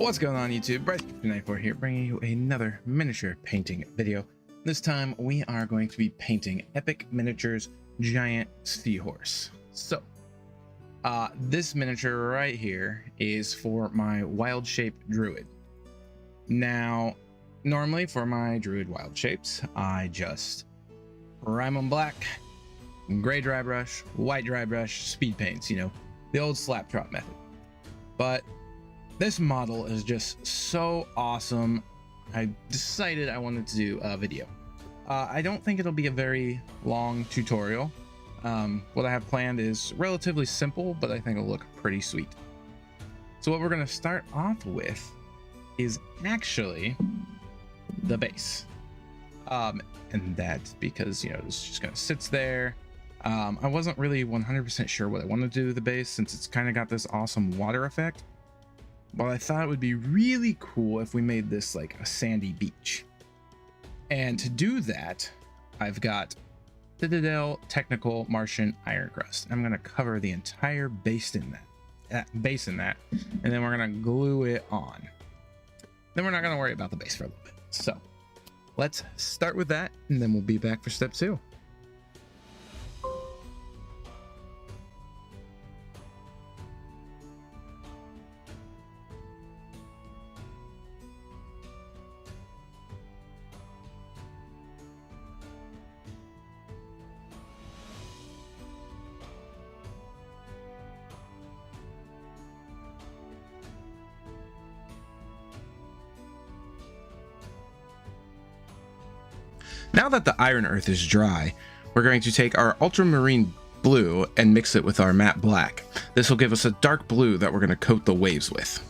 What's going on YouTube? Bryce94 here, bringing you another miniature painting video. This time we are going to be painting Epic Miniatures Giant Seahorse. So, this miniature right here is for my wild shape druid. Now, normally for my druid wild shapes, I just prime them black, gray dry brush, white dry brush, speed paints, you know, the old slap drop method. But this model is just so awesome. I decided I wanted to do a video. I don't think it'll be a very long tutorial. What I have planned is relatively simple, but I think it'll look pretty sweet. So what we're going to start off with is actually the base. And that's because, you know, this just kind of sits there. I wasn't really 100% sure what I wanted to do with the base since it's kind of got this awesome water effect. But I thought it would be really cool if we made this like a sandy beach. And to do that, I've got Citadel Technical Martian Iron Crust. I'm going to cover the entire base in that, and then we're going to glue it on. Then we're not going to worry about the base for a little bit. So let's start with that, and then we'll be back for step 2. Now that the iron earth is dry, we're going to take our ultramarine blue and mix it with our matte black. This will give us a dark blue that we're going to coat the waves with.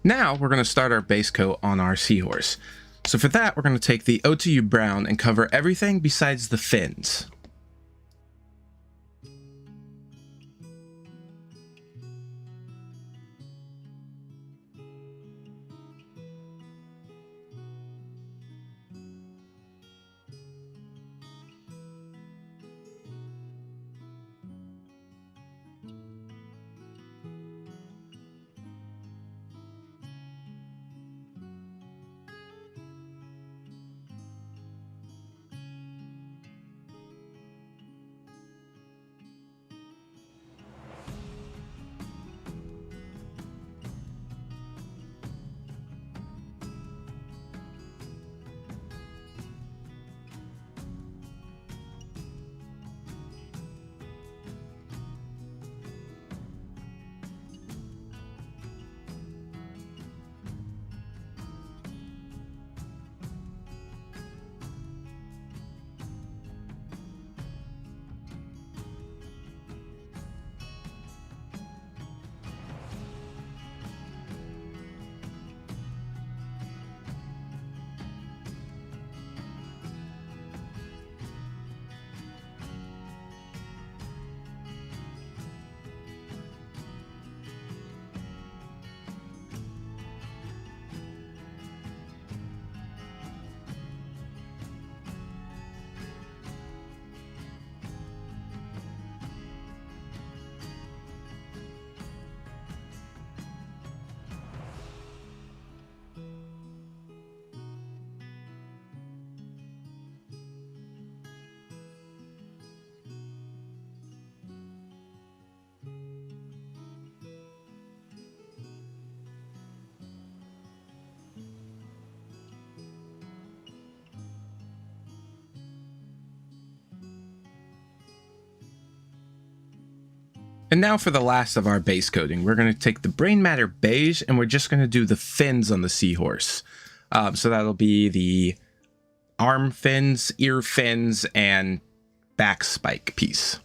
Now we're going to start our base coat on our seahorse. So for that, we're going to take the OTU brown and cover everything besides the fins. And now for the last of our base coating, we're going to take the Brain Matter Beige and we're just going to do the fins on the Seahorse. So that'll be the arm fins, ear fins, and back spike piece.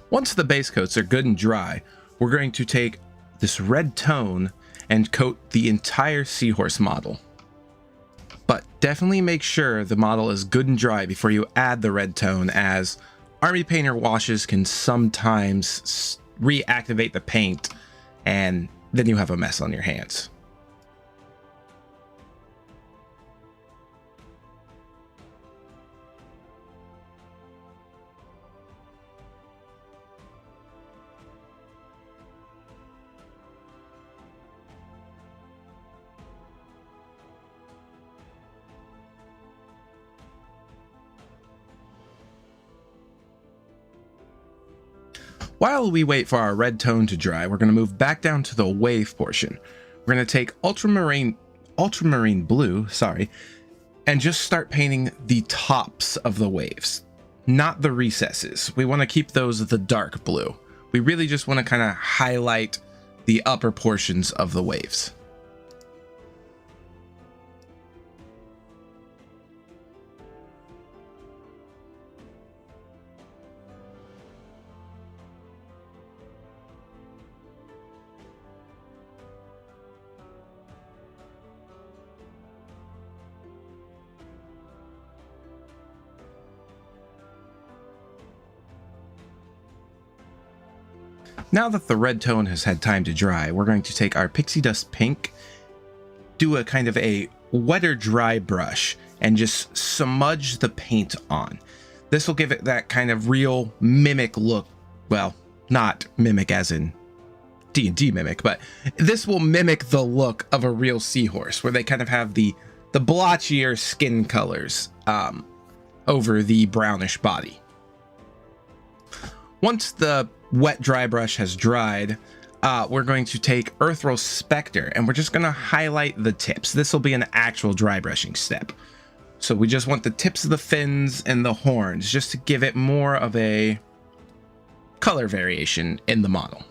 Once the base coats are good and dry, we're going to take this red tone and coat the entire Seahorse model. But definitely make sure the model is good and dry before you add the red tone, as Army Painter washes can sometimes reactivate the paint and then you have a mess on your hands. While we wait for our red tone to dry, we're going to move back down to the wave portion. We're going to take ultramarine blue, and just start painting the tops of the waves, not the recesses. We want to keep those the dark blue. We really just want to kind of highlight the upper portions of the waves. Now that the red tone has had time to dry, we're going to take our Pixie Dust Pink, do a kind of a wetter dry brush, and just smudge the paint on. This will give it that kind of real mimic look. Well, not mimic as in D&D mimic, but this will mimic the look of a real Seahorse, where they kind of have the blotchier skin colors over the brownish body. Once the wet dry brush has dried, we're going to take Earthreal's Spectre and we're just going to highlight the tips. This will be an actual dry brushing step. So we just want the tips of the fins and the horns just to give it more of a color variation in the model.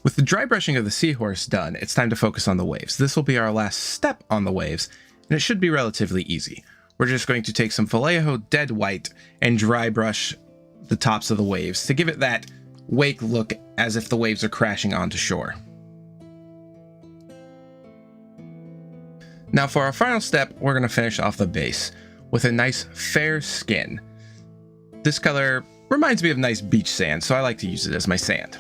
With the dry brushing of the Seahorse done, it's time to focus on the waves. This will be our last step on the waves, and it should be relatively easy. We're just going to take some Vallejo Dead White and dry brush the tops of the waves to give it that wake look as if the waves are crashing onto shore. Now for our final step, we're going to finish off the base with a nice fair skin. This color reminds me of nice beach sand, so I like to use it as my sand.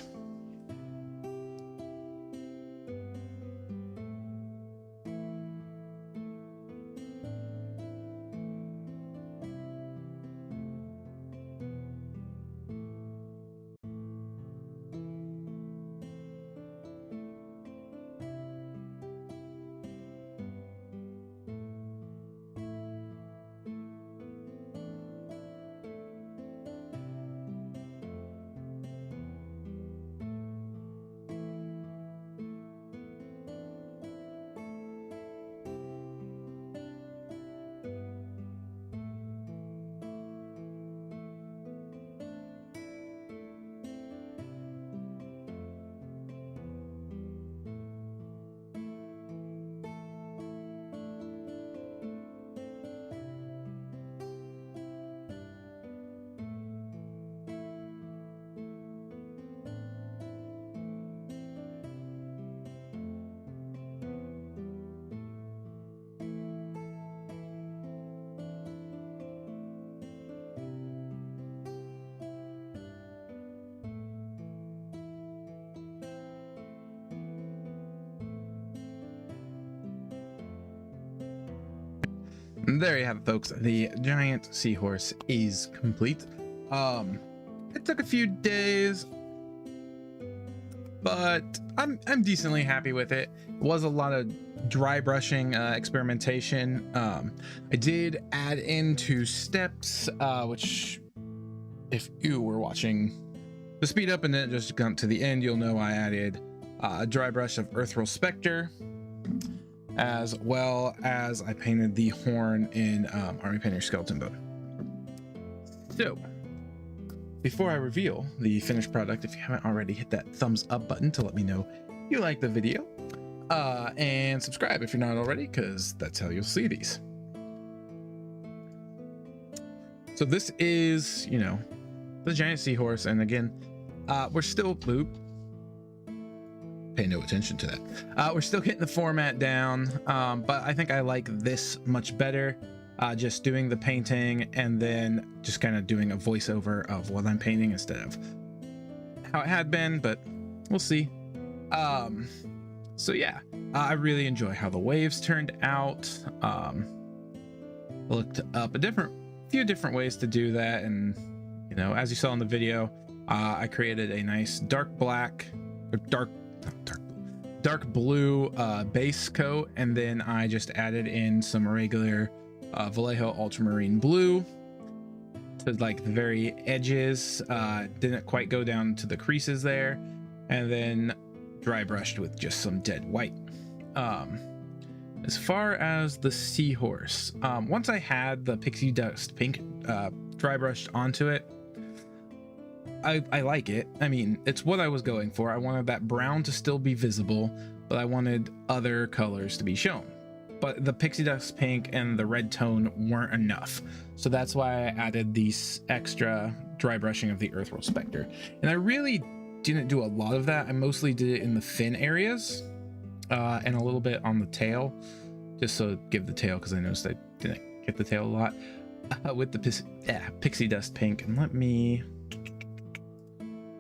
And there you have it, folks. The giant seahorse is complete. It took a few days, but I'm decently happy with it. It was a lot of dry brushing experimentation. I did add in 2 steps, which if you were watching the speed up and then just come to the end, you'll know I added a dry brush of Earthreal Spectre, as well as I painted the horn in Army Painter Skeleton Bone. So before I reveal the finished product, if you haven't already, hit that thumbs up button to let me know you like the video, and subscribe if you're not already, because that's how you'll see these. So this is, you know, the giant seahorse, and again, we're still pay no attention to that. We're still getting the format down, but I think I like this much better. Just doing the painting and then just kind of doing a voiceover of what I'm painting instead of how it had been, but we'll see. So yeah, I really enjoy how the waves turned out. Looked up a few different ways to do that, and you know, as you saw in the video, I created a nice dark blue base coat, and then I just added in some regular Vallejo ultramarine blue to like the very edges. Didn't quite go down to the creases there, and then dry brushed with just some dead white. As far as the seahorse, once I had the pixie dust pink dry brushed onto it, I like it. I mean, it's what I was going for. I wanted that brown to still be visible, but I wanted other colors to be shown. But the pixie dust pink and the red tone weren't enough, so that's why I added these extra dry brushing of the Earthreal Spectre. And I really didn't do a lot of that. I mostly did it in the fin areas and a little bit on the tail, just so give the tail, because I noticed I didn't get the tail a lot with the pixie dust pink. And let me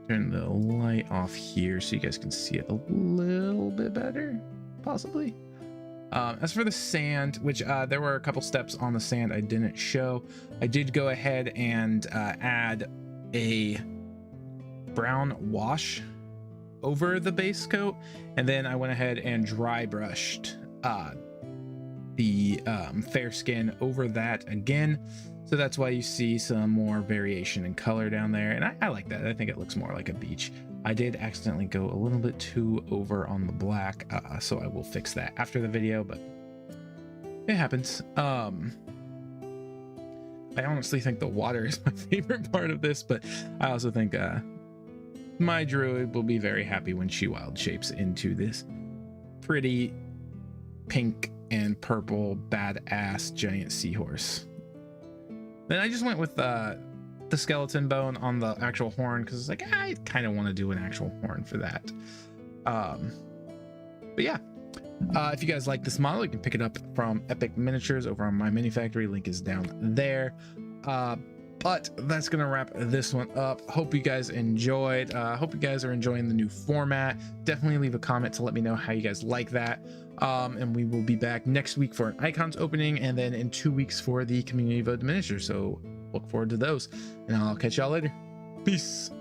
turn the light off here so you guys can see it a little bit better, possibly. As for the sand, which there were a couple steps on the sand I didn't show, I did go ahead and add a brown wash over the base coat, and then I went ahead and dry brushed the fair skin over that again. So that's why you see some more variation in color down there, and I like that. I think it looks more like a beach. I did accidentally go a little bit too over on the black, so I will fix that after the video, but it happens. I honestly think the water is my favorite part of this, but I also think my druid will be very happy when she wild shapes into this pretty pink and purple badass giant seahorse. Then I just went with the skeleton bone on the actual horn, because it's like I kind of want to do an actual horn for that. But yeah, if you guys like this model, you can pick it up from Epic Miniatures over on my mini factory. Link is down there. But that's gonna wrap this one up. Hope you guys enjoyed. Hope you guys are enjoying the new format. Definitely leave a comment to let me know how you guys like that. And we will be back next week for an icons opening, and then in 2 weeks for the community vote miniature. So look forward to those, and I'll catch y'all later. Peace.